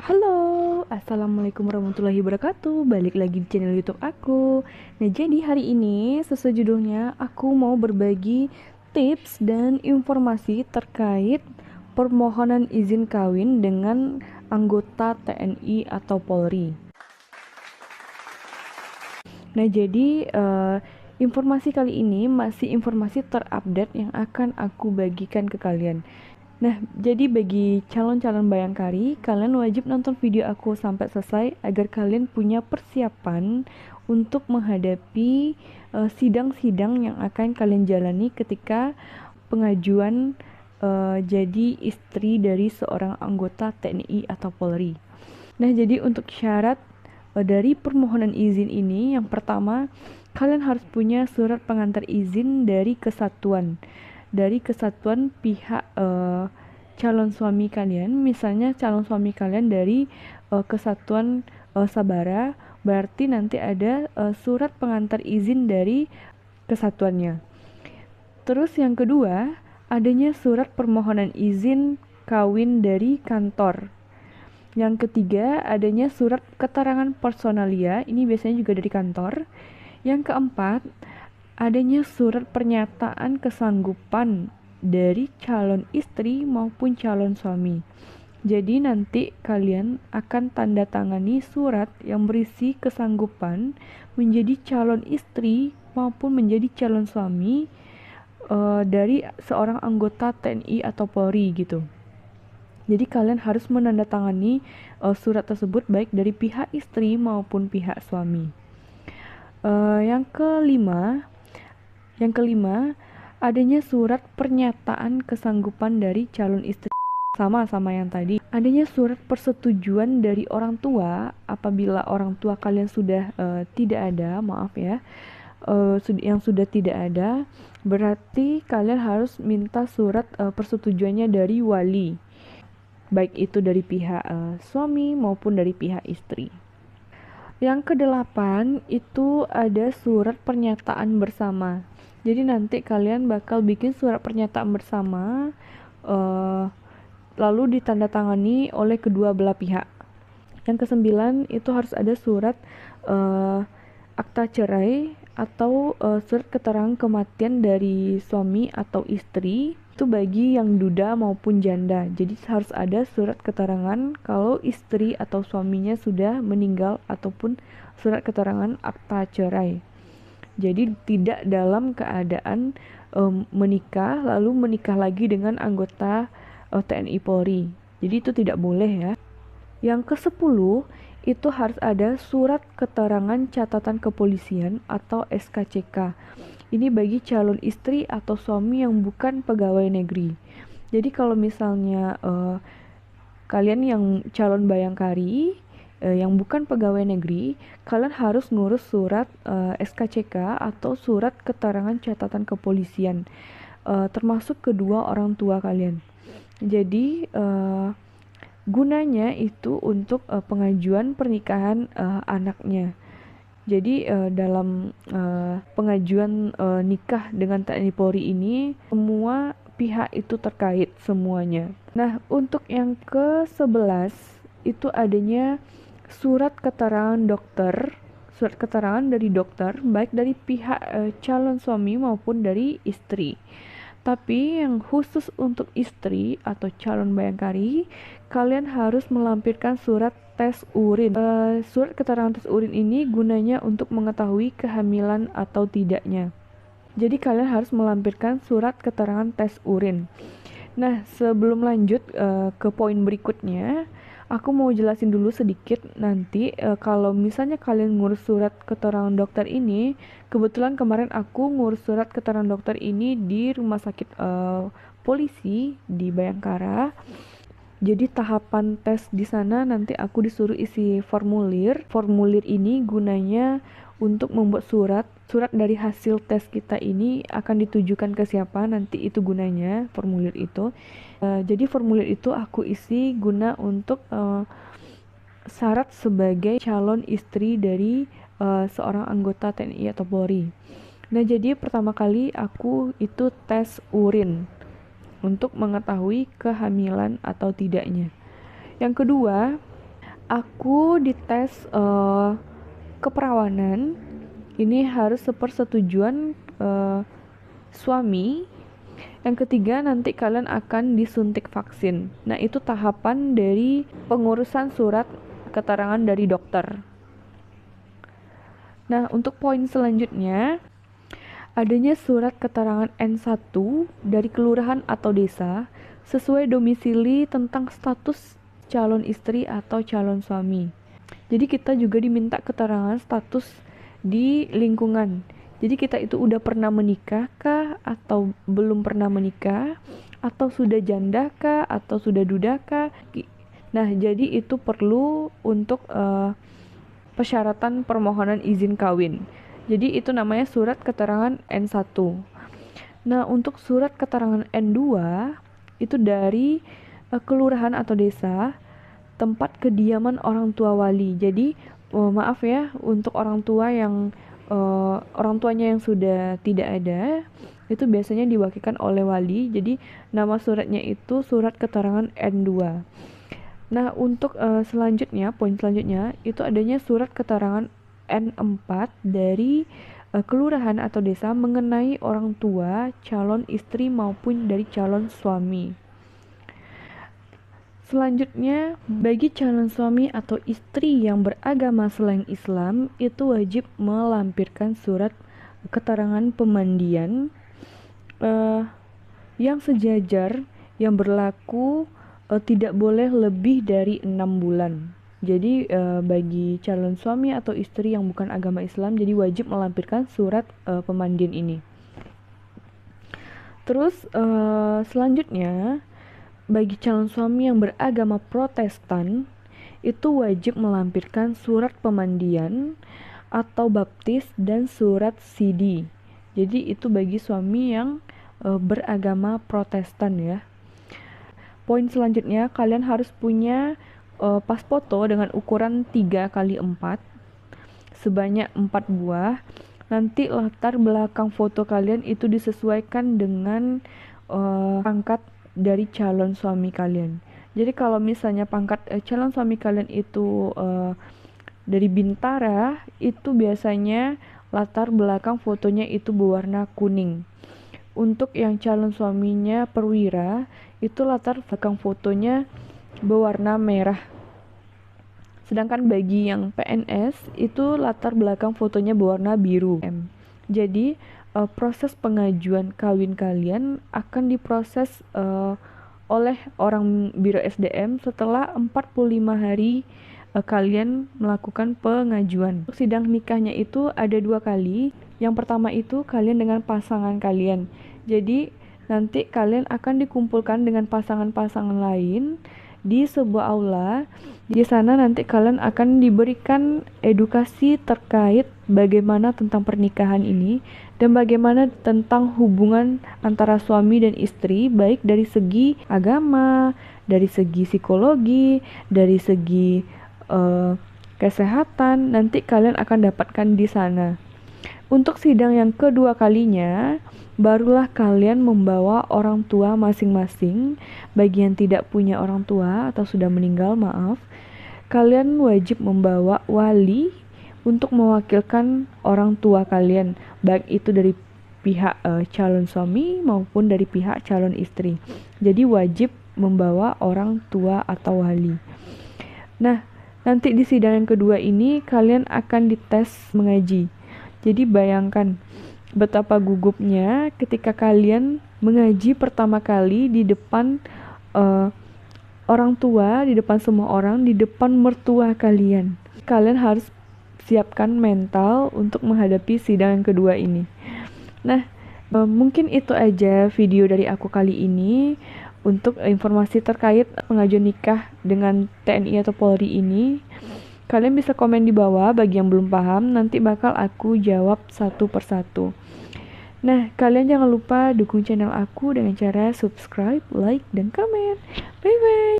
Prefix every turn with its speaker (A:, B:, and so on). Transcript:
A: Halo, Assalamualaikum warahmatullahi wabarakatuh. Balik lagi di channel YouTube aku. Nah, jadi hari ini sesuai judulnya, aku mau berbagi tips dan informasi terkait permohonan izin kawin dengan anggota TNI atau Polri. Nah, jadi informasi kali ini masih informasi terupdate yang akan aku bagikan ke kalian. Nah, jadi bagi calon-calon bayangkari, kalian wajib nonton video aku sampai selesai agar kalian punya persiapan untuk menghadapi sidang-sidang yang akan kalian jalani ketika pengajuan jadi istri dari seorang anggota TNI atau Polri. Nah, jadi untuk syarat dari permohonan izin ini, yang pertama, kalian harus punya surat pengantar izin dari kesatuan pihak calon suami kalian. Misalnya calon suami kalian dari kesatuan Sabara, berarti nanti ada surat pengantar izin dari kesatuannya. Terus yang kedua, adanya surat permohonan izin kawin dari kantor. Yang ketiga, adanya surat keterangan personalia, ini biasanya juga dari kantor. Yang keempat, adanya surat pernyataan kesanggupan dari calon istri maupun calon suami. Jadi nanti kalian akan tanda tangani surat yang berisi kesanggupan menjadi calon istri maupun menjadi calon suami dari seorang anggota TNI atau Polri gitu. Jadi kalian harus menandatangani surat tersebut baik dari pihak istri maupun pihak suami. Yang kelima, adanya surat pernyataan kesanggupan dari calon istri, sama yang tadi. Adanya surat persetujuan dari orang tua apabila orang tua kalian sudah tidak ada, maaf ya, yang sudah tidak ada, berarti kalian harus minta surat persetujuannya dari wali, baik itu dari pihak suami maupun dari pihak istri. Yang kedelapan itu ada surat pernyataan bersama. Jadi nanti kalian bakal bikin surat pernyataan bersama, lalu ditandatangani oleh kedua belah pihak. Yang kesembilan itu harus ada surat akta cerai atau surat keterangan kematian dari suami atau istri, itu bagi yang duda maupun janda. Jadi harus ada surat keterangan kalau istri atau suaminya sudah meninggal ataupun surat keterangan akta cerai. Jadi tidak dalam keadaan menikah lalu menikah lagi dengan anggota TNI Polri. Jadi itu tidak boleh ya. Yang ke-10 itu harus ada surat keterangan catatan kepolisian atau SKCK. Ini bagi calon istri atau suami yang bukan pegawai negeri. Jadi kalau misalnya kalian yang calon bayangkari yang bukan pegawai negeri, kalian harus ngurus surat SKCK atau surat keterangan catatan kepolisian, termasuk kedua orang tua kalian. Jadi gunanya itu untuk pengajuan pernikahan anaknya. Jadi dalam pengajuan nikah dengan TNI Polri ini semua pihak itu terkait semuanya. Nah, untuk yang ke-11 itu adanya surat keterangan dari dokter baik dari pihak calon suami maupun dari istri. Tapi yang khusus untuk istri atau calon bayangkari, kalian harus melampirkan surat tes urin. Surat keterangan tes urin ini gunanya untuk mengetahui kehamilan atau tidaknya. Jadi kalian harus melampirkan surat keterangan tes urin. Nah, sebelum lanjut ke poin berikutnya, aku mau jelasin dulu sedikit nanti kalau misalnya kalian ngurus surat keterangan dokter ini, kebetulan kemarin aku ngurus surat keterangan dokter ini di rumah sakit polisi di Bayangkara. Jadi tahapan tes di sana nanti aku disuruh isi formulir. Formulir ini gunanya untuk membuat surat dari hasil tes kita ini akan ditujukan ke siapa, nanti itu gunanya formulir itu. Jadi formulir itu aku isi guna untuk syarat sebagai calon istri dari seorang anggota TNI atau Polri. Nah, jadi pertama kali aku itu tes urin untuk mengetahui kehamilan atau tidaknya. Yang kedua, aku dites keperawanan. Ini harus sepersetujuan suami. Yang ketiga, nanti kalian akan disuntik vaksin. Nah, itu tahapan dari pengurusan surat keterangan dari dokter. Nah, untuk poin selanjutnya, adanya surat keterangan N1 dari kelurahan atau desa sesuai domisili tentang status calon istri atau calon suami. Jadi kita juga diminta keterangan status di lingkungan. Jadi kita itu udah pernah menikah kah, atau belum pernah menikah, atau sudah janda kah, atau sudah duda kah. Nah, jadi itu perlu untuk persyaratan permohonan izin kawin. Jadi itu namanya surat keterangan N1. Nah, untuk surat keterangan N2 itu dari kelurahan atau desa tempat kediaman orang tua wali. Jadi maaf ya, untuk orang tua yang orang tuanya yang sudah tidak ada, itu biasanya diwakilkan oleh wali. Jadi nama suratnya itu surat keterangan N2. Nah, untuk selanjutnya, poin selanjutnya itu adanya surat keterangan N4 dari kelurahan atau desa mengenai orang tua, calon istri maupun dari calon suami. Selanjutnya, bagi calon suami atau istri yang beragama selain Islam, itu wajib melampirkan surat keterangan pemandian yang sejajar, yang berlaku tidak boleh lebih dari 6 bulan. Jadi bagi calon suami atau istri yang bukan agama Islam, jadi wajib melampirkan surat pemandian ini. Terus selanjutnya, bagi calon suami yang beragama Protestan, itu wajib melampirkan surat pemandian atau baptis dan surat sidi. Jadi itu bagi suami yang beragama Protestan ya. Poin selanjutnya, kalian harus punya pas foto dengan ukuran 3x4 sebanyak 4 buah. Nanti latar belakang foto kalian itu disesuaikan dengan pangkat dari calon suami kalian. Jadi kalau misalnya pangkat calon suami kalian itu dari Bintara, itu biasanya latar belakang fotonya itu berwarna kuning. Untuk yang calon suaminya perwira, itu latar belakang fotonya berwarna merah. Sedangkan bagi yang PNS, itu latar belakang fotonya berwarna biru. Jadi proses pengajuan kawin kalian akan diproses oleh orang Biro SDM setelah 45 hari kalian melakukan pengajuan. Sidang nikahnya itu ada 2 kali. Yang pertama itu kalian dengan pasangan kalian. Jadi nanti kalian akan dikumpulkan dengan pasangan-pasangan lain di sebuah aula. Di sana nanti kalian akan diberikan edukasi terkait bagaimana tentang pernikahan ini dan bagaimana tentang hubungan antara suami dan istri, baik dari segi agama, dari segi psikologi, dari segi kesehatan. Nanti kalian akan dapatkan di sana. Untuk sidang yang kedua kalinya, barulah kalian membawa orang tua masing-masing. Bagi yang tidak punya orang tua atau sudah meninggal, maaf, kalian wajib membawa wali untuk mewakilkan orang tua kalian, baik itu dari pihak calon suami maupun dari pihak calon istri. Jadi wajib membawa orang tua atau wali. Nah, nanti di sidang yang kedua ini kalian akan dites mengaji. Jadi bayangkan betapa gugupnya ketika kalian mengaji pertama kali di depan orang tua, di depan semua orang, di depan mertua kalian. Kalian harus siapkan mental untuk menghadapi sidang yang kedua ini. Nah, mungkin itu aja video dari aku kali ini. Untuk informasi terkait pengajuan nikah dengan TNI atau Polri ini, kalian bisa komen di bawah bagi yang belum paham, nanti bakal aku jawab satu persatu. Nah, kalian jangan lupa dukung channel aku dengan cara subscribe, like, dan komen. Bye-bye!